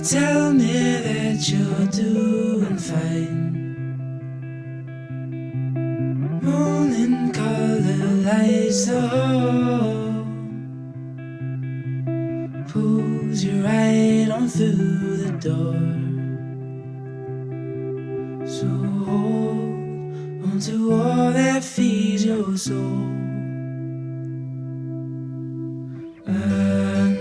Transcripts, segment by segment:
tell me that you're doing fine. Morning color lights the hall, pulls you right on through the door. So hold onto all that feeds your soul. I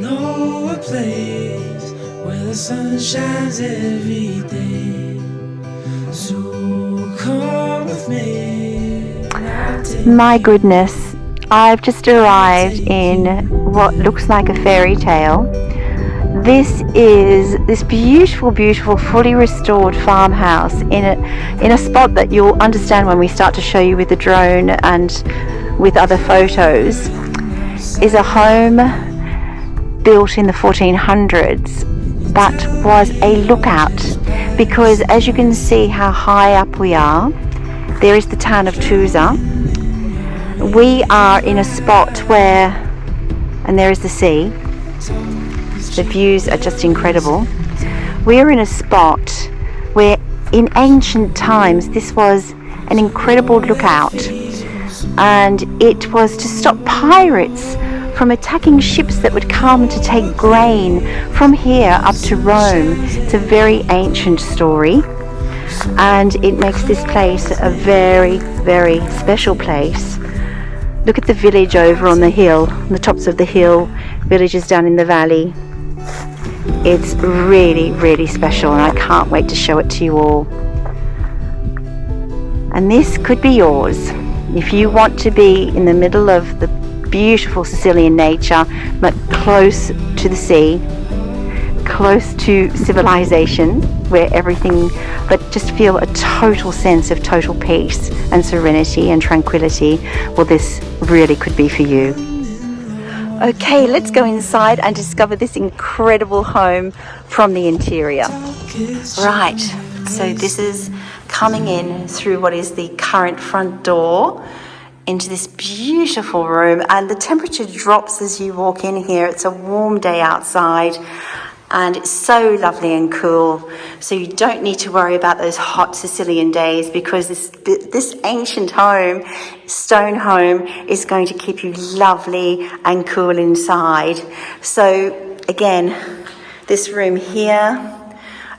know a place where the sun shines every day. So come with me. My goodness, I've just arrived in what looks like a fairy tale. This is this beautiful, beautiful, fully restored farmhouse in a spot that you'll understand when we start to show you with the drone and with other photos. Is a home built in the 1400s, but was a lookout, because as you can see how high up we are, there is the town of Tusa. We are in a spot where, and there is the sea, the views are just incredible. We are in a spot where in ancient times this was an incredible lookout, and it was to stop pirates from attacking ships that would come to take grain from here up to Rome. It's a very ancient story, and it makes this place a very, very special place. Look at the village over on the hill, the tops of the hill, villages down in the valley. It's really, really special, and I can't wait to show it to you all. And this could be yours if you want to be in the middle of the beautiful Sicilian nature, but close to the sea, close to civilization, where everything, but just feel a total sense of total peace and serenity and tranquility. Well, this really could be for you. Okay, let's go inside and discover this incredible home from the interior. Right, so this is coming in through what is the current front door into this beautiful room, and the temperature drops as you walk in here. It's a warm day outside and it's so lovely and cool, so you don't need to worry about those hot Sicilian days, because this ancient home, stone home, is going to keep you lovely and cool inside. So again, this room here,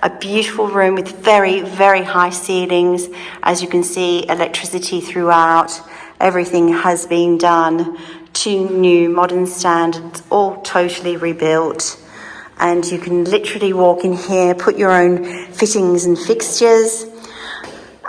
a beautiful room with very, very high ceilings. As you can see, electricity throughout. Everything has been done to new modern standards, all totally rebuilt. And you can literally walk in here, put your own fittings and fixtures.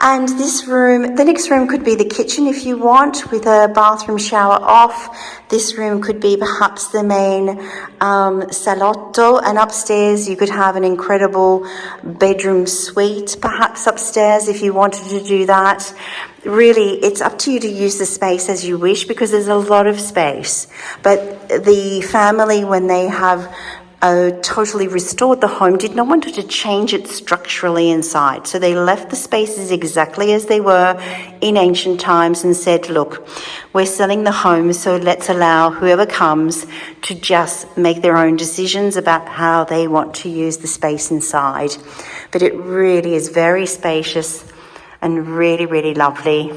And this room, the next room could be the kitchen if you want, with a bathroom shower off. This room could be perhaps the main salotto, and upstairs you could have an incredible bedroom suite, perhaps upstairs if you wanted to do that. Really, it's up to you to use the space as you wish, because there's a lot of space. But the family, when they have totally restored the home, did not want to change it structurally inside. So they left the spaces exactly as they were in ancient times and said, look, we're selling the home, so let's allow whoever comes to just make their own decisions about how they want to use the space inside. But it really is very spacious and really, really lovely.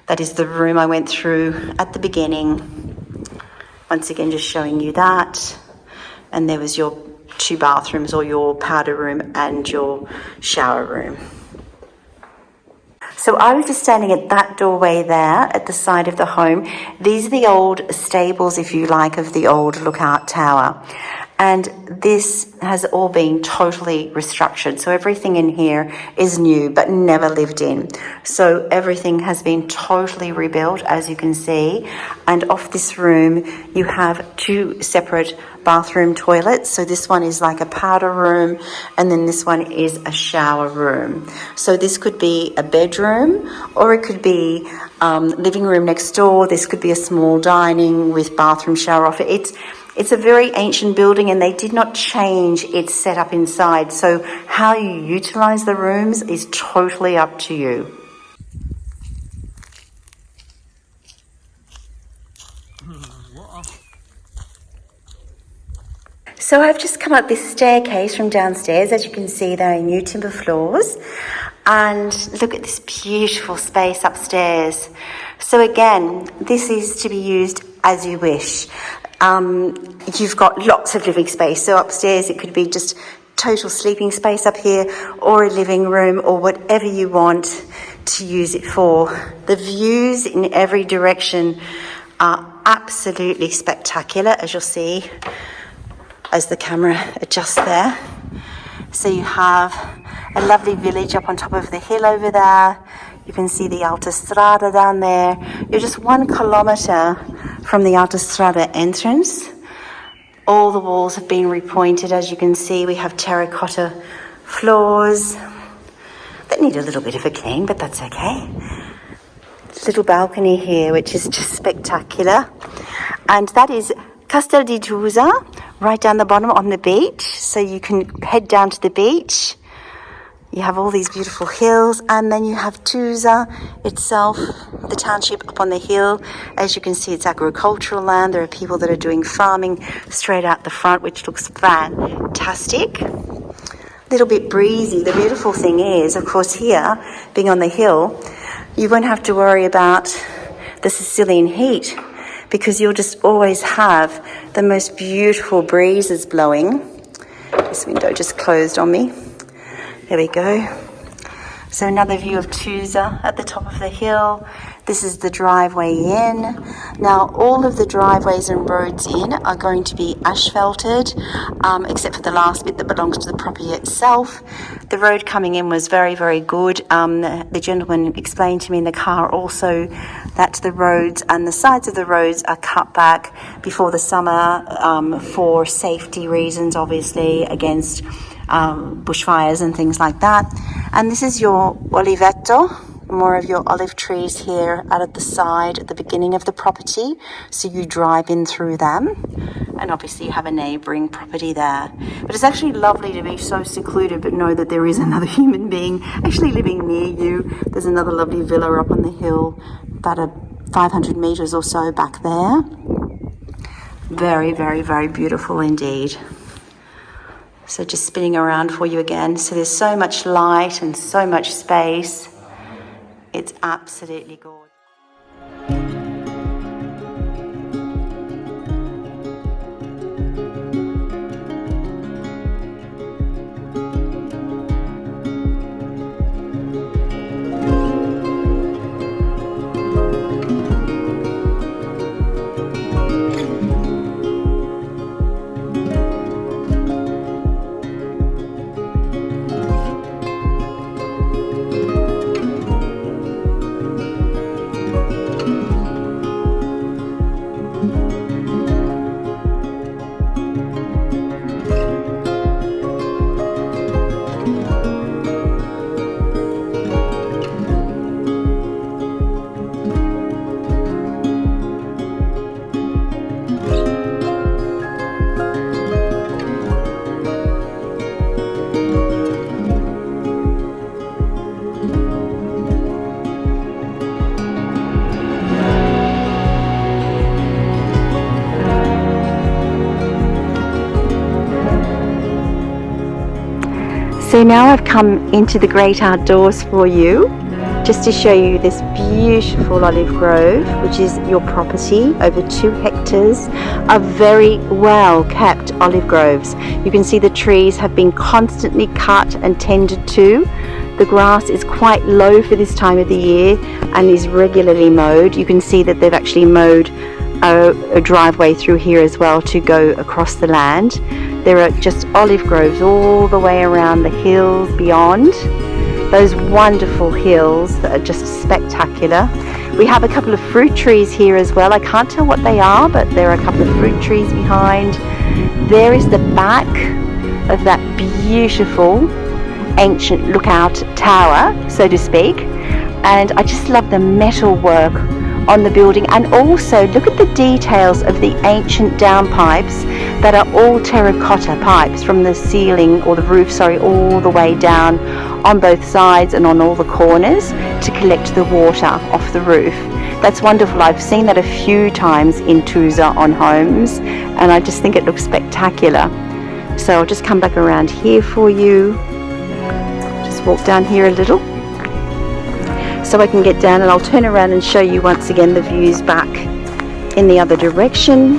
That is the room I went through at the beginning. Once again, just showing you that. And there was your 2 bathrooms, or your powder room and your shower room. So I was just standing at that doorway there at the side of the home. These are the old stables, if you like, of the old lookout tower. And this has all been totally restructured. So everything in here is new, but never lived in. So everything has been totally rebuilt, as you can see. And off this room, you have 2 separate bathroom toilets. So this one is like a powder room, and then this one is a shower room. So this could be a bedroom, or it could be living room next door. This could be a small dining with bathroom shower off it. It's a very ancient building, and they did not change its setup inside. So how you utilize the rooms is totally up to you. So I've just come up this staircase from downstairs. As you can see, there are new timber floors. And look at this beautiful space upstairs. So again, this is to be used as you wish. You've got lots of living space. So upstairs it could be just total sleeping space up here, or a living room, or whatever you want to use it for. The views in every direction are absolutely spectacular, as you'll see as the camera adjusts there. So you have a lovely village up on top of the hill over there. You can see the Autostrada down there. You're just 1 kilometre from the Autostrada entrance. All the walls have been repointed, as you can see. We have terracotta floors that need a little bit of a clean, but that's okay. Little balcony here, which is just spectacular. And that is Castel di Tusa, right down the bottom on the beach. So you can head down to the beach. You have all these beautiful hills, and then you have Tusa itself, the township up on the hill. As you can see, it's agricultural land. There are people that are doing farming straight out the front, which looks fantastic. A little bit breezy. The beautiful thing is, of course, here, being on the hill, you won't have to worry about the Sicilian heat, because you'll just always have the most beautiful breezes blowing. This window just closed on me. There we go. So another view of Tusa at the top of the hill. This is the driveway in. Now, all of the driveways and roads in are going to be asphalted, except for the last bit that belongs to the property itself. The road coming in was very, very good. The gentleman explained to me in the car also that the roads and the sides of the roads are cut back before the summer for safety reasons, obviously, against bushfires and things like that. And this is your oliveto, more of your olive trees here out at the side at the beginning of the property, so you drive in through them, and obviously you have a neighbouring property there. But it's actually lovely to be so secluded but know that there is another human being actually living near you. There's another lovely villa up on the hill, about 500 metres or so back there. Very, very, very beautiful indeed. So just spinning around for you again. So there's so much light and so much space. It's absolutely gorgeous. So now I've come into the great outdoors for you, just to show you this beautiful olive grove, which is your property, over 2 hectares of very well kept olive groves. You can see the trees have been constantly cut and tended to. The grass is quite low for this time of the year and is regularly mowed. You can see that they've actually mowed a driveway through here as well to go across the land. There are just olive groves all the way around the hills beyond. Those wonderful hills that are just spectacular. We have a couple of fruit trees here as well. I can't tell what they are, but there are a couple of fruit trees behind. There is the back of that beautiful ancient lookout tower, so to speak. And I just love the metal work on the building, and also look at the details of the ancient downpipes that are all terracotta pipes from the ceiling, or the roof, all the way down on both sides and on all the corners to collect the water off the roof. That's wonderful. I've seen that a few times in Tusa on homes, and I just think it looks spectacular. So I'll just come back around here for you. Just walk down here a little so I can get down, and I'll turn around and show you once again the views back in the other direction.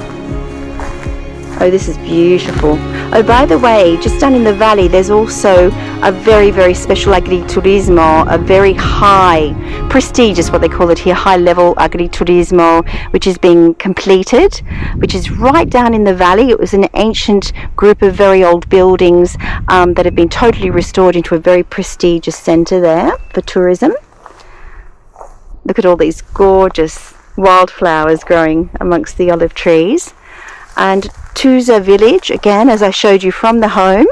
Oh, this is beautiful. Oh, by the way, just down in the valley, there's also a very, very special agriturismo, a very high, prestigious, what they call it here, high-level agriturismo, which is being completed, which is right down in the valley. It was an ancient group of very old buildings that have been totally restored into a very prestigious centre there for tourism. Look at all these gorgeous wildflowers growing amongst the olive trees. And Tusa village, again, as I showed you from the home,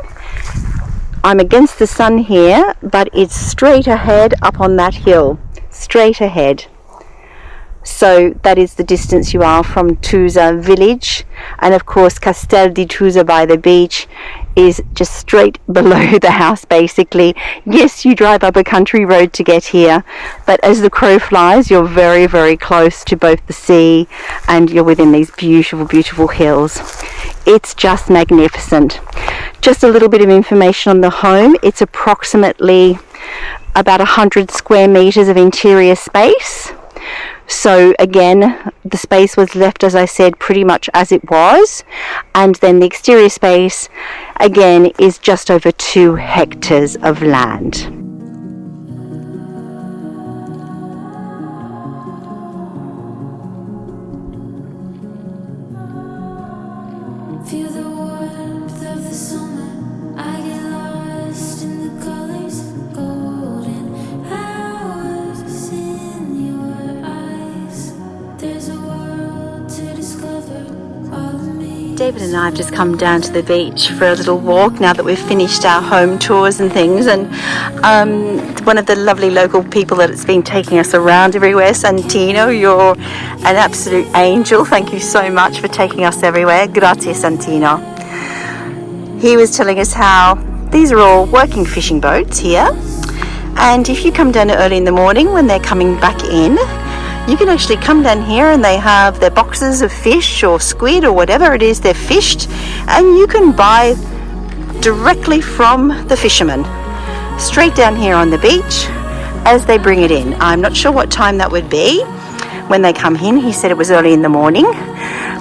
I'm against the sun here, but it's straight ahead up on that hill, straight ahead. So that is the distance you are from Tusa village, and of course Castel di Tusa by the beach is just straight below the house basically. Yes, you drive up a country road to get here, but as the crow flies you're very, very close to both the sea and you're within these beautiful, beautiful hills. It's just magnificent. Just a little bit of information on the home. It's approximately about 100 square meters of interior space. So again, the space was left, as I said, pretty much as it was, and then the exterior space again is just over 2 hectares of land. Feel the warmth of the summer. I get lost in the colors, golden hours in your eyes. There's a world to discover, all of me. David and I have just come down to the beach for a little walk now that we've finished our home tours and things, and one of the lovely local people that's been taking us around everywhere, Santino, you're an absolute angel. Thank you so much for taking us everywhere. Grazie, Santino. He was telling us how these are all working fishing boats here, and if you come down early in the morning when they're coming back in, you can actually come down here and they have their boxes of fish or squid or whatever it is they've fished, and you can buy directly from the fishermen straight down here on the beach as they bring it in. I'm not sure what time that would be when they come in. He said it was early in the morning,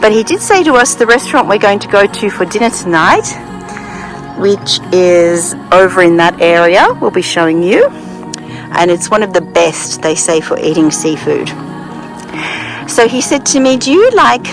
but he did say to us the restaurant we're going to go to for dinner tonight, which is over in that area, we'll be showing you, and it's one of the best, they say, for eating seafood. So he said to me, do you like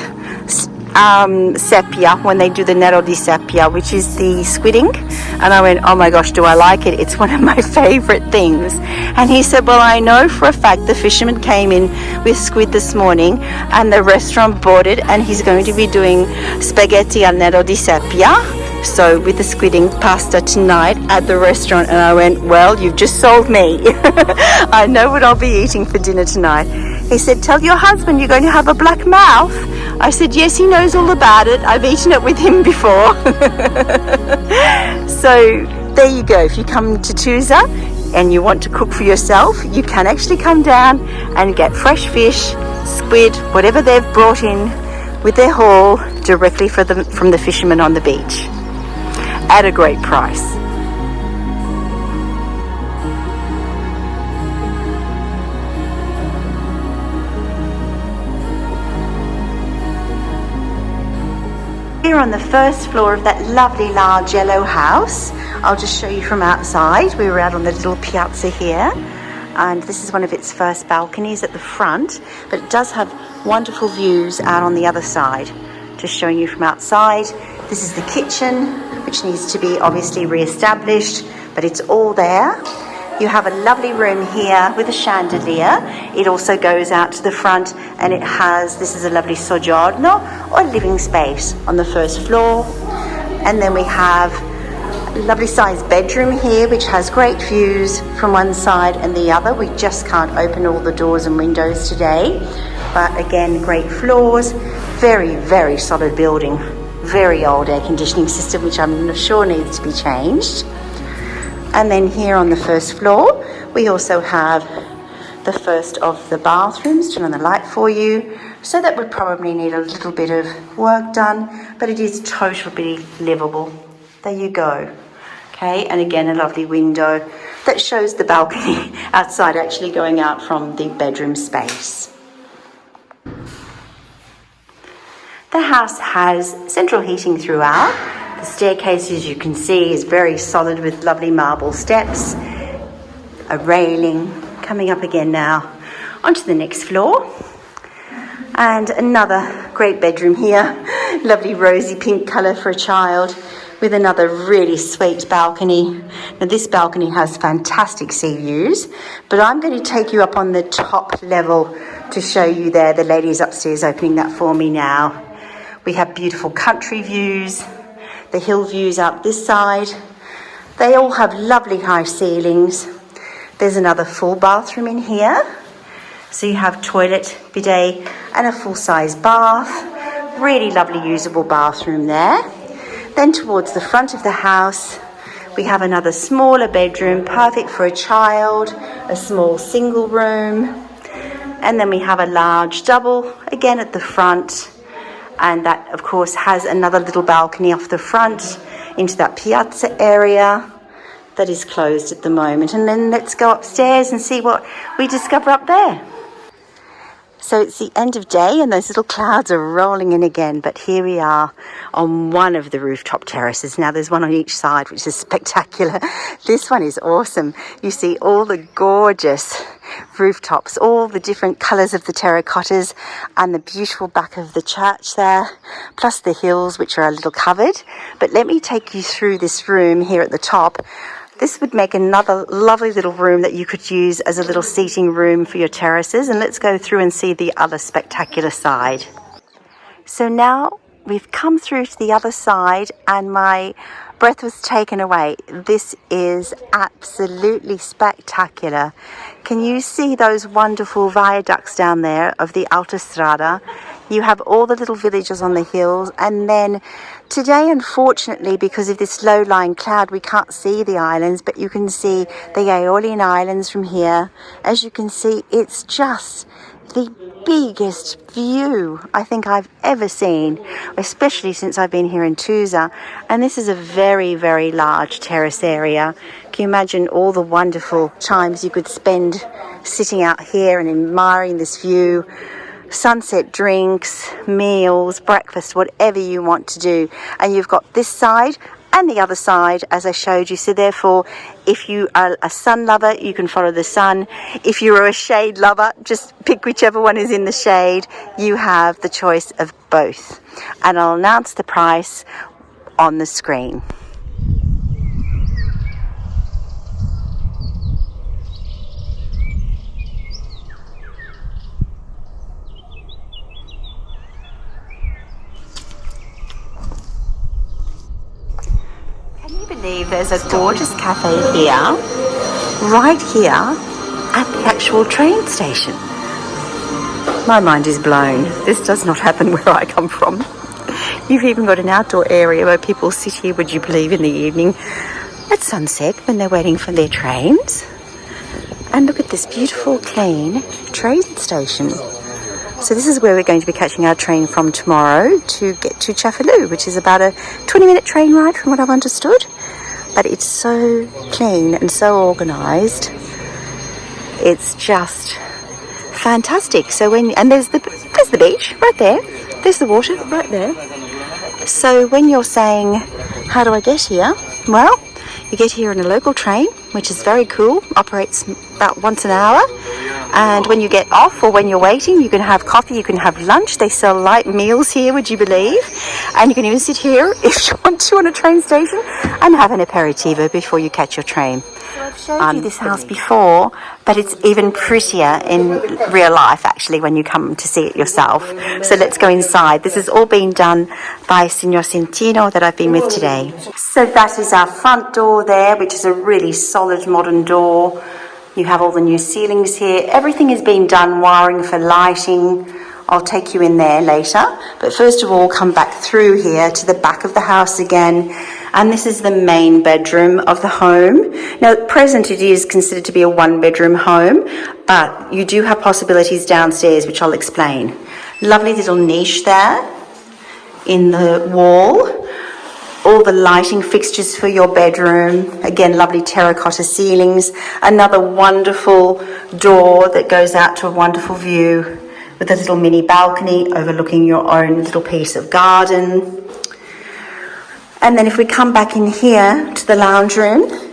seppia, when they do the nero di seppia, which is the squidding? And I went, oh my gosh, do I like it? It's one of my favorite things. And he said, well, I know for a fact the fisherman came in with squid this morning and the restaurant bought it, and he's going to be doing spaghetti al nero di seppia, so with the squidding pasta tonight at the restaurant. And I went, well, you've just sold me. I know what I'll be eating for dinner tonight. He said, tell your husband you're going to have a black mouth. I said, yes, he knows all about it. I've eaten it with him before. So there you go. If you come to Tusa and you want to cook for yourself, you can actually come down and get fresh fish, squid, whatever they've brought in with their haul directly from the fishermen on the beach at a great price. Here on the first floor of that lovely large yellow house, I'll just show you from outside. We were out on the little piazza here, and this is one of its first balconies at the front, but it does have wonderful views out on the other side. Just showing you from outside. This is the kitchen, which needs to be obviously re-established, but it's all there. You have a lovely room here with a chandelier. It also goes out to the front, and it has, this is a lovely soggiorno or living space on the first floor. And then we have a lovely sized bedroom here, which has great views from one side and the other. We just can't open all the doors and windows today, but again, great floors, very, very solid building, very old air conditioning system, which I'm sure needs to be changed. And then here on the first floor, we also have the first of the bathrooms. Turn on the light for you. So that would probably need a little bit of work done, but it is totally livable. There you go. Okay, and again, a lovely window that shows the balcony outside, actually going out from the bedroom space. The house has central heating throughout. The staircase, as you can see, is very solid with lovely marble steps, a railing. Coming up again now onto the next floor. And another great bedroom here. Lovely rosy pink colour for a child, with another really sweet balcony. Now this balcony has fantastic sea views, but I'm going to take you up on the top level to show you there. The ladies upstairs opening that for me now. We have beautiful country views, the hill views out this side. They all have lovely high ceilings. There's another full bathroom in here. So you have toilet, bidet and a full-size bath. Really lovely usable bathroom there. Then towards the front of the house, we have another smaller bedroom, perfect for a child, a small single room. And then we have a large double, again at the front. And that, of course, has another little balcony off the front into that piazza area that is closed at the moment. And then let's go upstairs and see what we discover up there. So it's the end of day and those little clouds are rolling in again, but here we are on one of the rooftop terraces. Now there's one on each side, which is spectacular. This one is awesome. You see all the gorgeous rooftops, all the different colours of the terracottas and the beautiful back of the church there, plus the hills, which are a little covered. But let me take you through this room here at the top. This would make another lovely little room that you could use as a little seating room for your terraces. And let's go through and see the other spectacular side. So now we've come through to the other side and my breath was taken away. This is absolutely spectacular. Can you see those wonderful viaducts down there of the Autostrada? You have all the little villages on the hills, and then today, unfortunately, because of this low-lying cloud, we can't see the islands, but you can see the Aeolian Islands from here. As you can see, it's just the biggest view I think I've ever seen, especially since I've been here in Tusa. And this is a very, very large terrace area. Can you imagine all the wonderful times you could spend sitting out here and admiring this view? Sunset drinks, meals, breakfast, whatever you want to do. And you've got this side and the other side, as I showed you. So therefore, if you are a sun lover, you can follow the sun. If you're a shade lover, just pick whichever one is in the shade. You have the choice of both. And I'll announce the price on the screen. There's a gorgeous cafe here, right here at the actual train station. My mind is blown. This does not happen where I come from. You've even got an outdoor area where people sit here, would you believe, in the evening at sunset when they're waiting for their trains. And look at this beautiful, clean train station. So this is where we're going to be catching our train from tomorrow to get to Cefalù, which is about a 20-minute train ride from what I've understood. But it's so clean and so organised. It's just fantastic. So there's the beach right there. There's the water right there. So when you're saying, how do I get here? Well, you get here in a local train, which is very cool, operates about once an hour. And when you get off or when you're waiting, you can have coffee, you can have lunch. They sell light meals here, would you believe? And you can even sit here if you want to on a train station and have an aperitivo before you catch your train. So I've showed you this house before, but it's even prettier in real life, actually, when you come to see it yourself. So let's go inside. This has all been done by Signor Centino that I've been with today. So that is our front door there, which is a really solid modern door. You have all the new ceilings here. Everything is being done, wiring for lighting. I'll take you in there later. But first of all, come back through here to the back of the house again. And this is the main bedroom of the home. Now, at present, it is considered to be a one-bedroom home, but you do have possibilities downstairs, which I'll explain. Lovely little niche there in the wall. all the lighting fixtures for your bedroom. Again, lovely terracotta ceilings. Another wonderful door that goes out to a wonderful view with a little mini balcony overlooking your own little piece of garden. And then if we come back in here to the lounge room,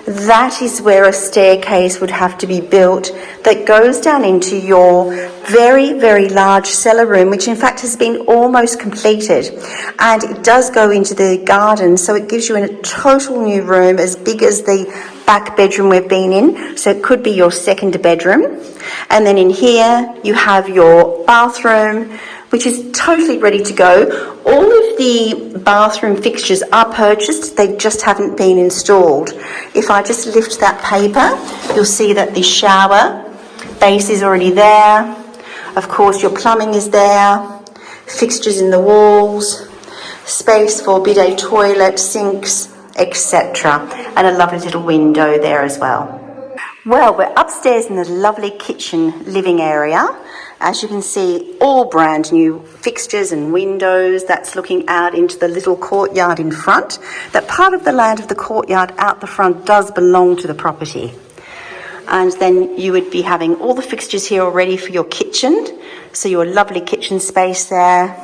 that is where a staircase would have to be built that goes down into your very, very large cellar room, which in fact has been almost completed. And it does go into the garden, so it gives you a total new room as big as the back bedroom we've been in. So it could be your second bedroom. And then in here you have your bathroom, which is totally ready to go. All of the bathroom fixtures are purchased, they just haven't been installed. If I just lift that paper, you'll see that the shower base is already there. Of course, your plumbing is there, fixtures in the walls, space for bidet toilet, sinks, etc. And a lovely little window there as well. Well, we're upstairs in the lovely kitchen living area. As you can see, all brand new fixtures and windows. That's looking out into the little courtyard in front. That part of the land of the courtyard out the front does belong to the property. And then you would be having all the fixtures here already for your kitchen. So your lovely kitchen space there.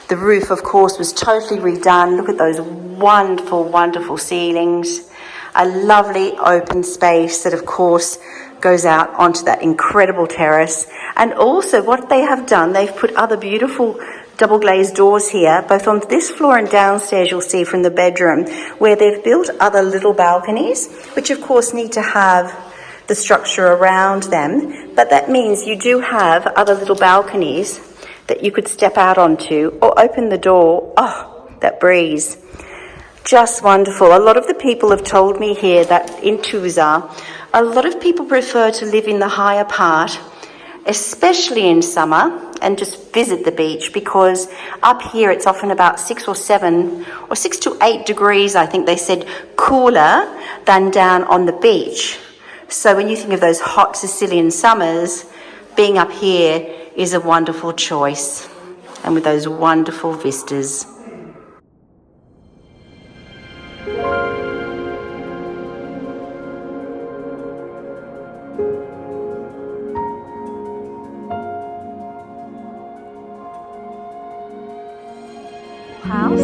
The roof, of course, was totally redone. Look at those wonderful, wonderful ceilings. A lovely open space that, of course, goes out onto that incredible terrace. And also what they have done, they've put other beautiful double glazed doors here, both on this floor and downstairs you'll see from the bedroom, where they've built other little balconies, which of course need to have the structure around them. But that means you do have other little balconies that you could step out onto or open the door. Oh, that breeze. Just wonderful. A lot of the people have told me here that in Tusa, a lot of people prefer to live in the higher part, especially in summer, and just visit the beach, because up here it's often about 6 or 7 or 6 to 8 degrees, I think they said, cooler than down on the beach. So when you think of those hot Sicilian summers, being up here is a wonderful choice, and with those wonderful vistas. House.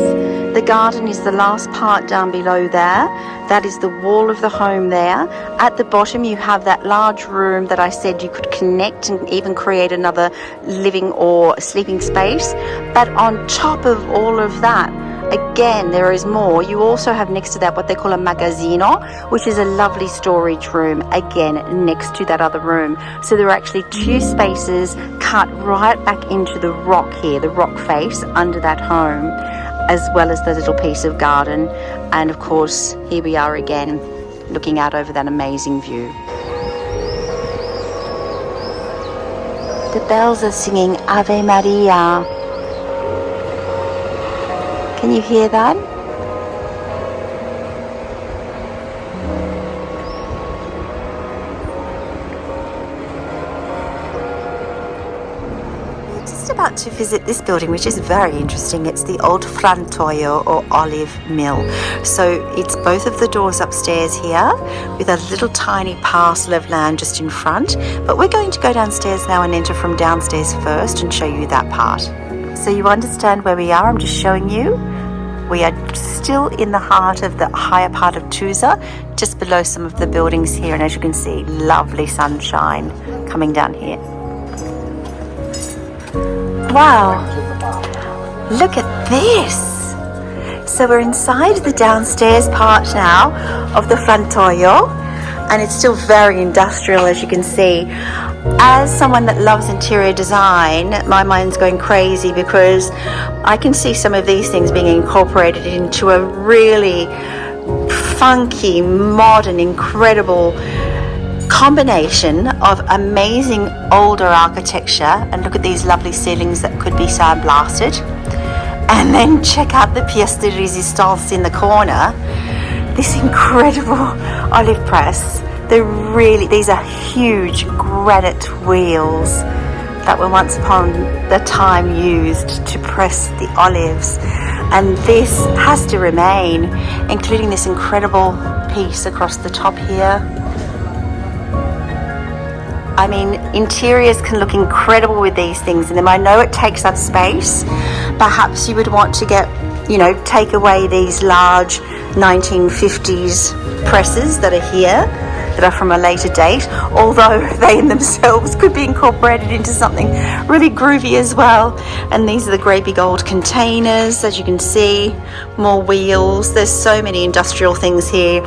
The garden is the last part down below there. That is the wall of the home there. At the bottom you have that large room that I said you could connect and even create another living or sleeping space. But on top of all of that, again, there is more. You also have next to that what they call a magazzino, which is a lovely storage room, again, next to that other room. So there are actually 2 spaces cut right back into the rock here, the rock face under that home, as well as the little piece of garden. And of course, here we are again, looking out over that amazing view. The bells are singing Ave Maria. Can you hear that? We're just about to visit this building, which is very interesting. It's the old frantoio or olive mill. So it's both of the doors upstairs here with a little tiny parcel of land just in front. But we're going to go downstairs now and enter from downstairs first and show you that part. So you understand where we are. I'm just showing you. We are still in the heart of the higher part of Tusa, just below some of the buildings here. And as you can see, lovely sunshine coming down here. Wow, look at this. So we're inside the downstairs part now of the frantoio, and it's still very industrial, as you can see. As someone that loves interior design, my mind's going crazy because I can see some of these things being incorporated into a really funky, modern, incredible combination of amazing older architecture. And look at these lovely ceilings that could be sandblasted. And then check out the pièce de résistance in the corner. This incredible olive press. These are huge granite wheels that were once upon the time used to press the olives. And this has to remain, including this incredible piece across the top here. I mean, interiors can look incredible with these things in them. I know it takes up space. Perhaps you would want to get, you know, take away these large 1950s presses that are here, that are from a later date, although they in themselves could be incorporated into something really groovy as well. And these are the great big old containers, as you can see, more wheels. There's so many industrial things here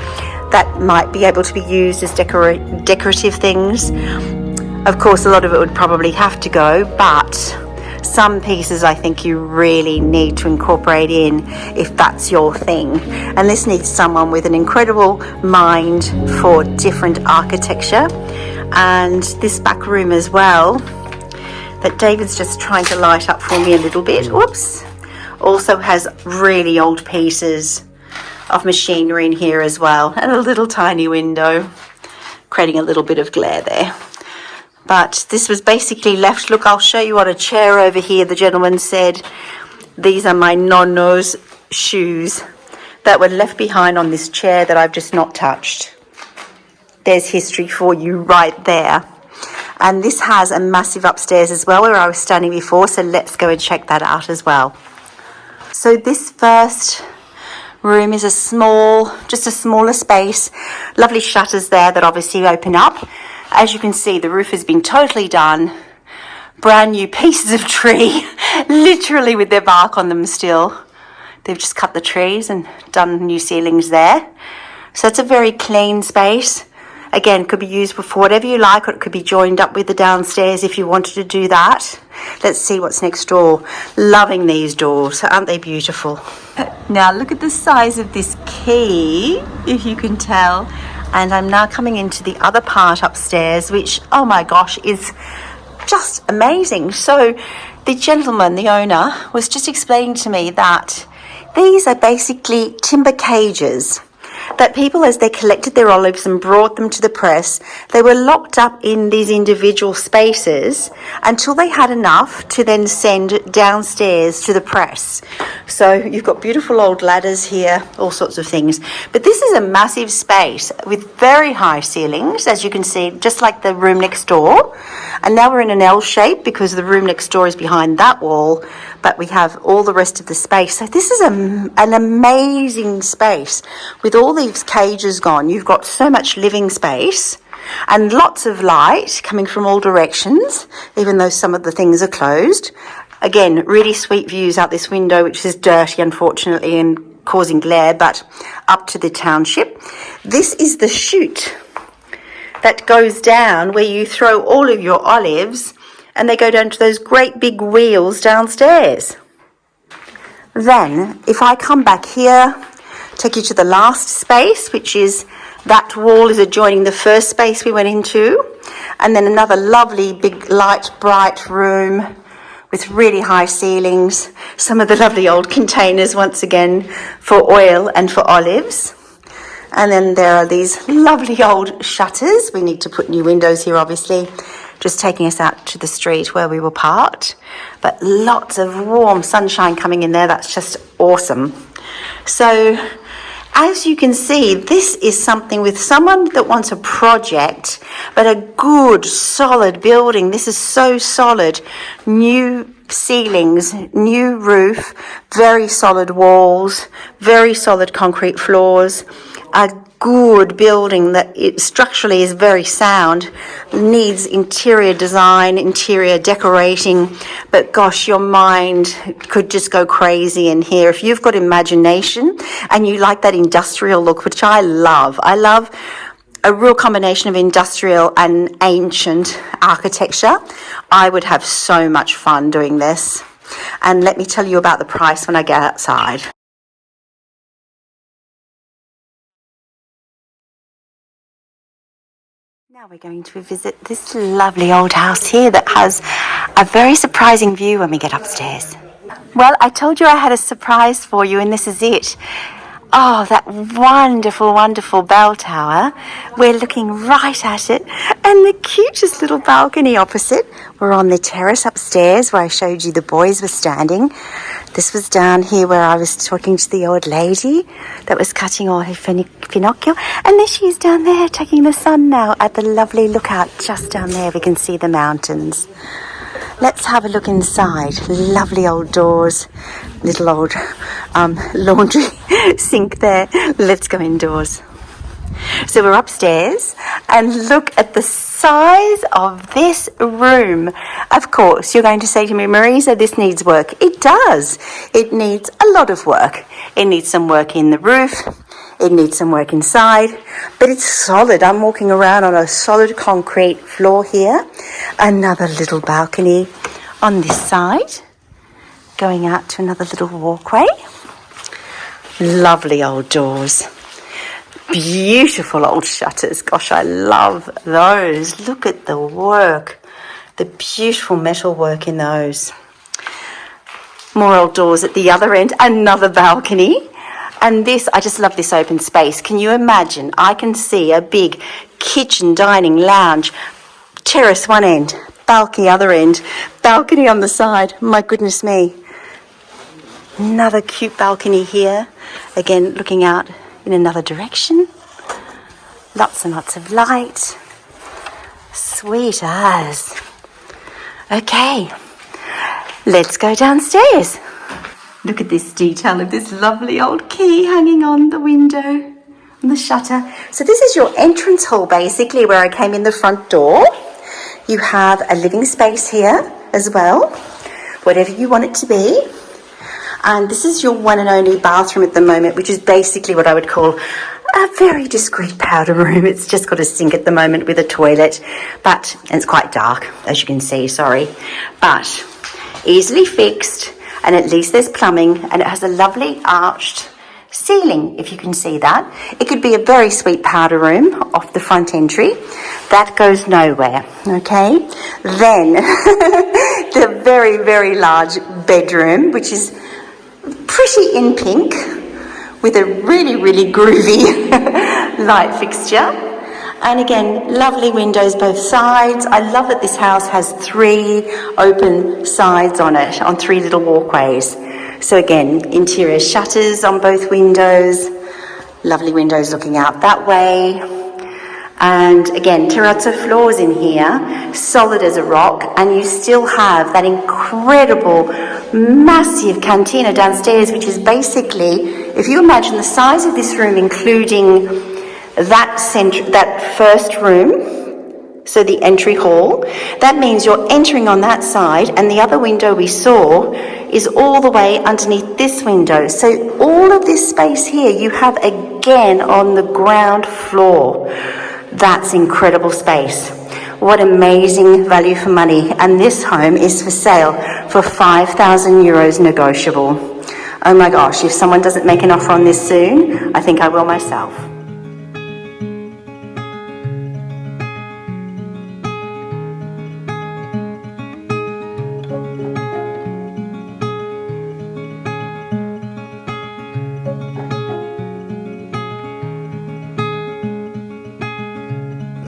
that might be able to be used as decorative things. Of course, a lot of it would probably have to go, but some pieces I think you really need to incorporate in if that's your thing. And this needs someone with an incredible mind for different architecture. And this back room as well, that David's just trying to light up for me a little bit, whoops, also has really old pieces of machinery in here as well, and a little tiny window creating a little bit of glare there. But this was basically left. Look, I'll show you on a chair over here. The gentleman said these are my nonno's shoes that were left behind on this chair that I've just not touched. There's history for you right there. And this has a massive upstairs as well, where I was standing before, so let's go and check that out as well. So this first room is just a smaller space. Lovely shutters there that obviously open up. As you can see, the roof has been totally done. Brand new pieces of tree, literally with their bark on them still. They've just cut the trees and done new ceilings there. So it's a very clean space. Again, could be used for whatever you like, or it could be joined up with the downstairs if you wanted to do that. Let's see what's next door. Loving these doors, aren't they beautiful? Now look at the size of this key, if you can tell. And I'm now coming into the other part upstairs, which, oh my gosh, is just amazing. So the gentleman, the owner, was just explaining to me that these are basically timber cages that people, as they collected their olives and brought them to the press, they were locked up in these individual spaces until they had enough to then send downstairs to the press. So you've got beautiful old ladders here, all sorts of things. But this is a massive space with very high ceilings, as you can see, just like the room next door. And now we're in an L shape because the room next door is behind that wall, but we have all the rest of the space. So this is an amazing space with all these cages gone. You've got so much living space and lots of light coming from all directions, even though some of the things are closed. Again, really sweet views out this window, which is dirty, unfortunately, and causing glare, but up to the township. This is the chute that goes down where you throw all of your olives and they go down to those great big wheels downstairs. Then, if I come back here, take you to the last space, which is that wall is adjoining the first space we went into, and then another lovely big light bright room with really high ceilings, some of the lovely old containers once again for oil and for olives. And then there are these lovely old shutters. We need to put new windows here, obviously, just taking us out to the street where we were parked. But lots of warm sunshine coming in there. That's just awesome. So as you can see, this is something with someone that wants a project, but a good, solid building. This is so solid. New ceilings, new roof, very solid walls, very solid concrete floors. A good building that it structurally is very sound, needs interior design, interior decorating, but gosh, your mind could just go crazy in here. If you've got imagination and you like that industrial look, which I love a real combination of industrial and ancient architecture, I would have so much fun doing this. And let me tell you about the price when I get outside. Now we're going to visit this lovely old house here that has a very surprising view when we get upstairs. Well, I told you I had a surprise for you, and this is it. Oh, that wonderful, wonderful bell tower. We're looking right at it, and the cutest little balcony opposite. We're on the terrace upstairs where I showed you the boys were standing. This was down here where I was talking to the old lady that was cutting all her finocchio. And there she is down there taking the sun now at the lovely lookout just down there. We can see the mountains. Let's have a look inside. Lovely old doors, little old laundry sink there. Let's go indoors. So we're upstairs and look at the size of this room. Of course, you're going to say to me, Marisa, this needs work. It does. It needs a lot of work. It needs some work in the roof. It needs some work inside, but it's solid. I'm walking around on a solid concrete floor here. Another little balcony on this side, going out to another little walkway. Lovely old doors. Beautiful old shutters. Gosh, I love those. Look at the work, the beautiful metal work in those. More old doors at the other end, another balcony. And this, I just love this open space. Can you imagine? I can see a big kitchen, dining, lounge, terrace one end, balcony other end, balcony on the side. My goodness me. Another cute balcony here. Again, looking out in another direction. Lots and lots of light. Sweet as. Okay, let's go downstairs. Look at this detail of this lovely old key hanging on the window, on the shutter. So this is your entrance hall, basically, where I came in the front door. You have a living space here as well, whatever you want it to be. And this is your one and only bathroom at the moment, which is basically what I would call a very discreet powder room. It's just got a sink at the moment with a toilet, and it's quite dark, as you can see, sorry. But easily fixed, and at least there's plumbing, and it has a lovely arched ceiling, if you can see that. It could be a very sweet powder room off the front entry. That goes nowhere, okay? Then the very, very large bedroom, which is pretty in pink, with a really, really groovy light fixture. And again, lovely windows both sides. I love that this house has 3 open sides on it, on 3 little walkways. So again, interior shutters on both windows, lovely windows looking out that way. And again, terrazzo floors in here, solid as a rock, and you still have that incredible, massive cantina downstairs, which is basically, if you imagine the size of this room, including that first room, so the entry hall, that means you're entering on that side, and the other window we saw is all the way underneath this window. So all of this space here you have again on the ground floor. That's incredible space. What amazing value for money. And this home is for sale for €5,000 negotiable. Oh my gosh, if someone doesn't make an offer on this soon, I think I will myself.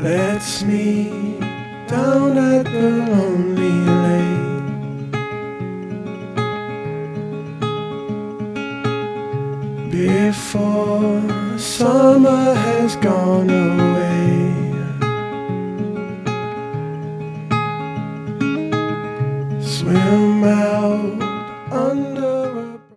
Let's meet down at the lonely lake before summer has gone away. Swim out under a